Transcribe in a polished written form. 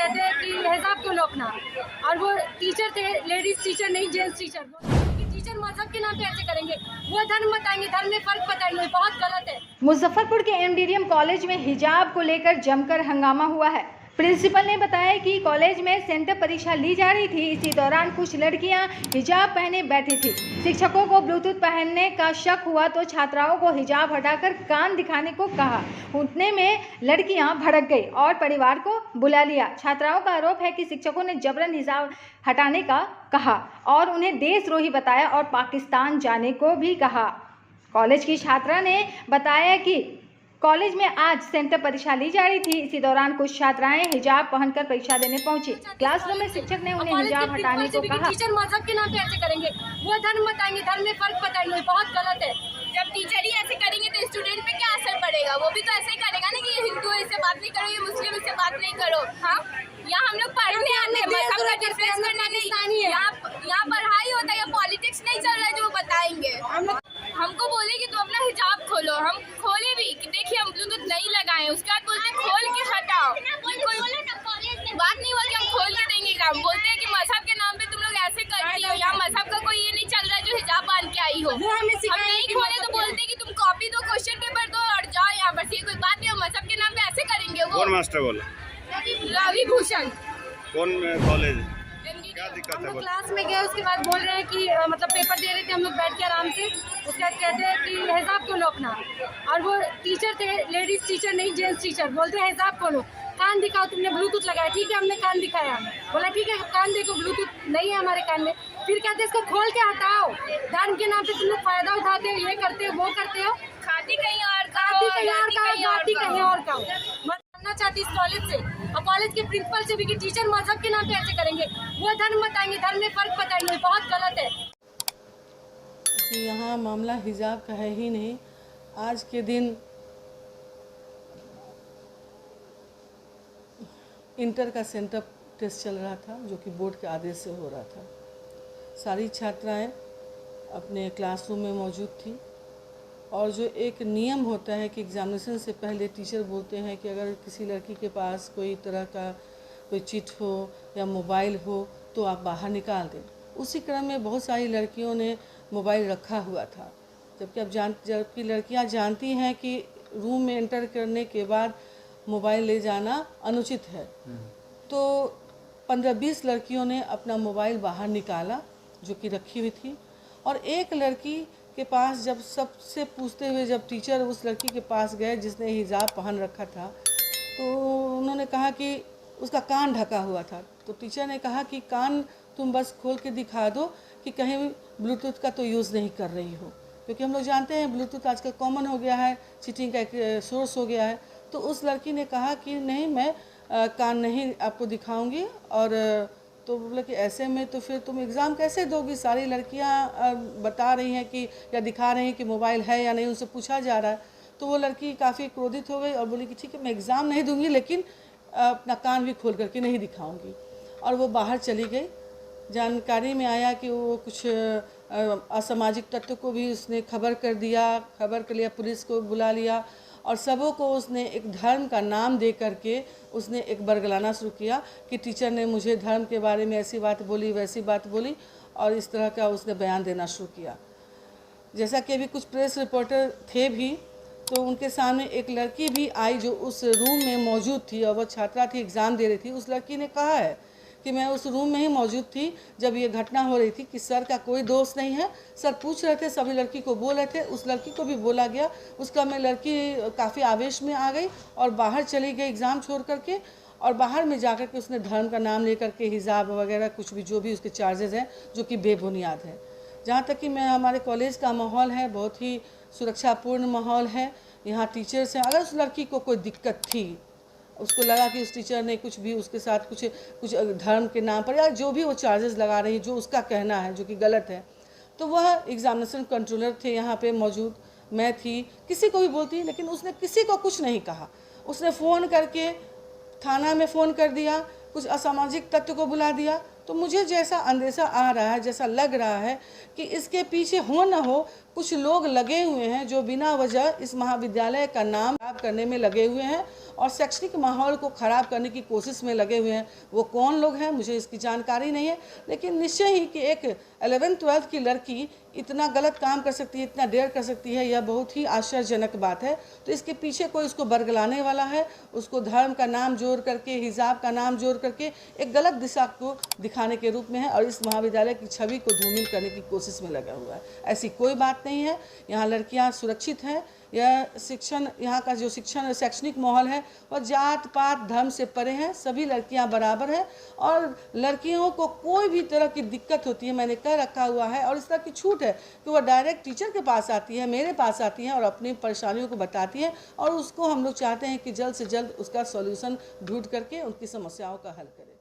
कहते हैं कि हिजाब को लोकना, और वो टीचर थे, लेडीज टीचर नहीं जेंट्स टीचर। टीचर मजहब के नाम पे ऐसे करेंगे, वो धर्म बताएंगे, धर्म में फर्क बताएंगे, बहुत गलत है। मुजफ्फरपुर के एमडीडीएम कॉलेज में हिजाब को लेकर जमकर हंगामा हुआ है। प्रिंसिपल ने बताया कि कॉलेज में सेंटर परीक्षा ली जा रही थी। इसी दौरान कुछ लड़कियां हिजाब पहने बैठी थी। शिक्षकों को ब्लूटूथ पहनने का शक हुआ तो छात्राओं को हिजाब हटाकर कान दिखाने को कहा। उतने में लड़कियां भड़क गई और परिवार को बुला लिया। छात्राओं का आरोप है कि शिक्षकों ने जबरन हिजाब हटाने का कहा और उन्हें देशद्रोही बताया और पाकिस्तान जाने को भी कहा। कॉलेज की छात्रा ने बताया कि कॉलेज में आज सेंटर परीक्षा ली जा रही थी। इसी दौरान कुछ छात्राएं हिजाब पहनकर परीक्षा देने पहुंची। क्लासरूम में शिक्षक ने उन्हें हिजाब हटाने को कहा। टीचर मजहब के नाम पे ऐसे करेंगे, वो धर्म बताएंगे, धर्म में फर्क बताएंगे, बहुत गलत है। जब टीचर ही ऐसे करेंगे तो स्टूडेंट पे क्या असर पड़ेगा? वो भी तो ऐसे ही करेगा ना कि ये हिंदू है इससे बात नहीं करो, ये मुस्लिम इससे बात नहीं करो। हाँ, यहाँ हम लोग पढ़ने आते हैं, मजहब का डिफरेंस करने नहीं। यहाँ पढ़ाई होता है, पॉलिटिक्स नहीं चल रहा है जो बताएंगे। हमको बोले कि तुम अपना हिजाब खोलो, हम खोले भी कि देखिए हम ब्लूटूथ नहीं लगाए। उसके बाद बोलते खोल के हटाओ, कोई बात नहीं हुआ कि हम खोल के देंगे काम। बोलते हैं कि मजहब के नाम पे तुम लोग ऐसे करती हो। यहाँ मजहब का कोई ये नहीं चल रहा है जो हिजाब बांध के आई हो। हम नहीं खोले तो बोलते हैं कि तुम कॉपी दो, क्वेश्चन पेपर दो और जाओ यहाँ पर। ये कोई बात नहीं, हम मजहब के नाम पे ऐसे करेंगे। वो कौन मास्टर बोला? रवि भूषण। कौन कॉलेज? क्या दिक्कत है? हम लोग क्लास में गए, उसके बाद बोल रहे हैं कि मतलब पेपर दे रहे थे हम लोग बैठ के आराम से। उसके बाद कहते हैं कि हिजाब को लोकना, और वो टीचर थे, लेडीज टीचर नहीं जेंट्स टीचर। बोलते हैं हिजाब खोलो, कान दिखाओ, तुमने ब्लूटूथ लगाया। ठीक है, हमने कान दिखाया। बोला ठीक है कान देखो, ब्लूटूथ नहीं है हमारे कान में। फिर कहते हैं इसको खोल के हटाओ, धर्म के नाम पे तुम लोग फायदा उठाते हो, ये करते हो, वो करते हो। खाती कहीं और का, खाती कहीं और का, खाती कहीं और का। मैं जानना चाहती इस कॉलेज से और कॉलेज के प्रिंसिपल से भी कि टीचर मजहब के नाम पे ऐसे करेंगे, वो धर्म बताएंगे, धर्म में फर्क बताएंगे, बहुत गलत है। कि यहाँ मामला हिजाब का है ही नहीं। आज के दिन इंटर का सेंटर टेस्ट चल रहा था जो कि बोर्ड के आदेश से हो रहा था। सारी छात्राएं अपने क्लासरूम में मौजूद थी और जो एक नियम होता है कि एग्जामिनेशन से पहले टीचर बोलते हैं कि अगर किसी लड़की के पास कोई तरह का कोई चिट हो या मोबाइल हो तो आप बाहर निकाल दें। उसी क्रम में बहुत सारी लड़कियों ने मोबाइल रखा हुआ था, जबकि लड़कियां जानती हैं कि रूम में एंटर करने के बाद मोबाइल ले जाना अनुचित है। तो 15-20 लड़कियों ने अपना मोबाइल बाहर निकाला जो कि रखी हुई थी, और एक लड़की के पास जब सबसे पूछते हुए जब टीचर उस लड़की के पास गए जिसने हिजाब पहन रखा था, तो उन्होंने कहा कि उसका कान ढका हुआ था। तो टीचर ने कहा कि कान तुम बस खोल के दिखा दो कि कहीं ब्लूटूथ का तो यूज़ नहीं कर रही हो, क्योंकि हम लोग जानते हैं ब्लूटूथ आजकल कॉमन हो गया है, चीटिंग का एक सोर्स हो गया है। तो उस लड़की ने कहा कि नहीं, मैं कान नहीं आपको दिखाऊंगी। और तो बोला कि ऐसे में तो फिर तुम एग्ज़ाम कैसे दोगी? सारी लड़कियां बता रही हैं कि या दिखा रही हैं कि मोबाइल है या नहीं, उनसे पूछा जा रहा है। तो वो लड़की काफ़ी क्रोधित हो गई और बोली कि ठीक है मैं एग्ज़ाम नहीं दूंगी, लेकिन अपना कान भी खोल करके नहीं दिखाऊंगी। और वो बाहर चली गई। जानकारी में आया कि वो कुछ असामाजिक तत्व को भी उसने खबर कर लिया, पुलिस को बुला लिया और सबों को उसने एक धर्म का नाम दे करके उसने एक बरगलाना शुरू किया कि टीचर ने मुझे धर्म के बारे में ऐसी बात बोली, वैसी बात बोली, और इस तरह का उसने बयान देना शुरू किया। जैसा कि अभी कुछ प्रेस रिपोर्टर थे भी, तो उनके सामने एक लड़की भी आई जो उस रूम में मौजूद थी और वह छात्रा थी, एग्ज़ाम दे रही थी। उस लड़की ने कहा है कि मैं उस रूम में ही मौजूद थी जब ये घटना हो रही थी, कि सर का कोई दोष नहीं है। सर पूछ रहे थे, सभी लड़की को बोल रहे थे, उस लड़की को भी बोला गया। उसका में लड़की काफ़ी आवेश में आ गई और बाहर चली गई एग्ज़ाम छोड़ करके, और बाहर में जाकर के उसने धर्म का नाम लेकर के हिजाब वगैरह कुछ भी जो भी उसके चार्जेस हैं जो कि बेबुनियाद है। जहाँ तक कि मैं हमारे कॉलेज का माहौल है बहुत ही सुरक्षापूर्ण माहौल है। यहाँ टीचर्स हैं, अगर उस लड़की को कोई दिक्कत थी, उसको लगा कि उस टीचर ने कुछ भी उसके साथ कुछ धर्म के नाम पर या जो भी वो चार्जेस लगा रही, जो उसका कहना है जो कि गलत है, तो वह एग्जामिनेशन कंट्रोलर थे यहाँ पे मौजूद, मैं थी, किसी को भी बोलती, लेकिन उसने किसी को कुछ नहीं कहा। उसने फ़ोन करके थाना में फ़ोन कर दिया, कुछ असामाजिक तत्व को बुला दिया। तो मुझे जैसा अंदेशा आ रहा है, जैसा लग रहा है कि इसके पीछे हो न हो कुछ लोग लगे हुए हैं जो बिना वजह इस महाविद्यालय का नाम खराब करने में लगे हुए हैं और शैक्षणिक माहौल को ख़राब करने की कोशिश में लगे हुए हैं। वो कौन लोग हैं मुझे इसकी जानकारी नहीं है, लेकिन निश्चय ही कि एक 11th-12th की लड़की इतना गलत काम कर सकती है, इतना डेयर कर सकती है, यह बहुत ही आश्चर्यजनक बात है। तो इसके पीछे कोई उसको बरगलाने वाला है, उसको धर्म का नाम जोड़ करके, हिजाब का नाम जोड़ करके एक गलत दिशा को दिखाने के रूप में है और इस महाविद्यालय की छवि को धूमिल करने की कोशिश में लगा हुआ है। ऐसी कोई बात नहीं है। यहाँ लड़कियाँ सुरक्षित हैं। यह शिक्षण, यहाँ का जो शिक्षण शैक्षणिक माहौल है वह जात पात धर्म से परे हैं। सभी लड़कियाँ बराबर हैं और लड़कियों को कोई भी तरह की दिक्कत होती है मैंने कह रखा हुआ है और इस तरह की छूट है कि वह डायरेक्ट टीचर के पास आती है, मेरे पास आती है और अपनी परेशानियों को बताती है और उसको हम लोग चाहते हैं कि जल्द से जल्द उसका सॉल्यूशन ढूंढ करके उनकी समस्याओं का हल करें।